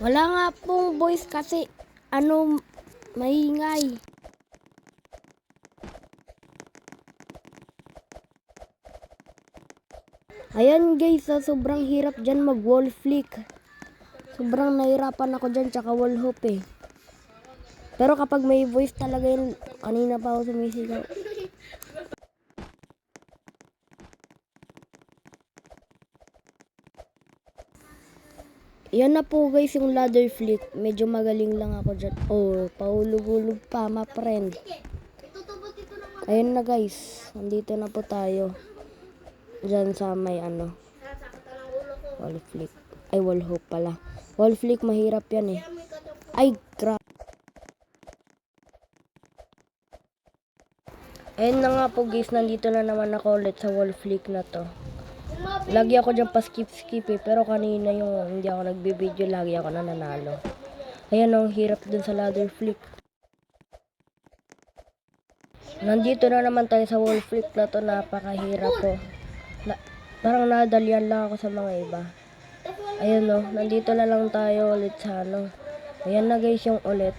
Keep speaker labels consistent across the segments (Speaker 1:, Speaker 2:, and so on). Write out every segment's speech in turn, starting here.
Speaker 1: Wala nga pong voice kasi maingay. Ayan guys, sobrang hirap dyan mag wall flick. Sobrang nahirapan ako dyan tsaka wall hoop eh. Pero kapag may voice talaga yun, kanina pa ako sumisigaw. Yan na po guys yung ladder flick. Medyo magaling lang ako dyan. Oh, pahulog-hulog pa, ma friend. Ayun na guys. Nandito na po tayo. Dyan sa may wall flick. Ay, wall hoop pala. Wall flick, mahirap yan eh. Ay, crap. Ayun na nga po guys. Nandito na naman ako ulit sa wall flick na to. Lagi ako dyan pa skip eh. Pero kanina yung hindi ako nagbibideo, lagi ako nananalo. Ayan ang hirap dun sa ladder flick. Nandito na naman tayo sa wall flick na to. Napakahirap po. Parang nadalian lang ako sa mga iba. Ayun no. Nandito na lang tayo ulit sa Ayan na guys yung ulit.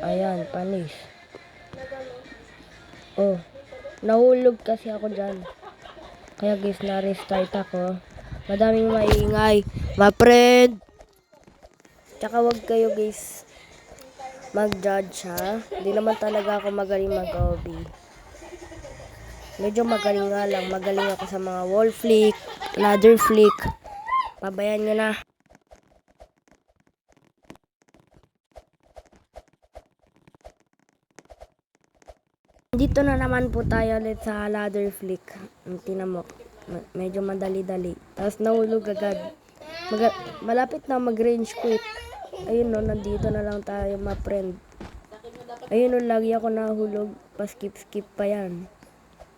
Speaker 1: Ayan. Panis. Oh. Nahulog kasi ako dyan. Kaya guys, na-restart ako. Madaming maingay. Ma friend. Tsaka wag kayo guys mag-judge ha. Hindi naman talaga ako magaling mag-OB. Medyo magaling nga lang. Magaling ako sa mga wall flick, ladder flick. Pabayan nyo na. Dito na naman po tayo ulit sa ladder flick. Tingnan mo. Medyo madali-dali. Tapos nahulog agad. Malapit na mag-range quit. Ayun no, nandito na lang tayo ma friend. Ayun no, lagi ako nahulog. Pa-skip-skip pa yan.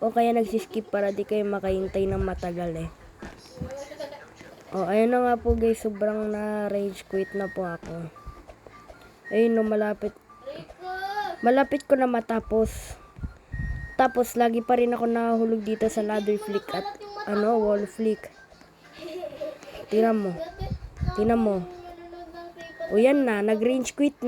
Speaker 1: O kaya nagsiskip para di kayo makahintay ng matagal eh. O ayun na nga po guys, sobrang na-rage quit na po ako. Ayun no, malapit ko na matapos. Tapos lagi pa rin ako nahulog dito sa ladder flick at wall flick. Tingnan mo. O yan na, nag-range quit na.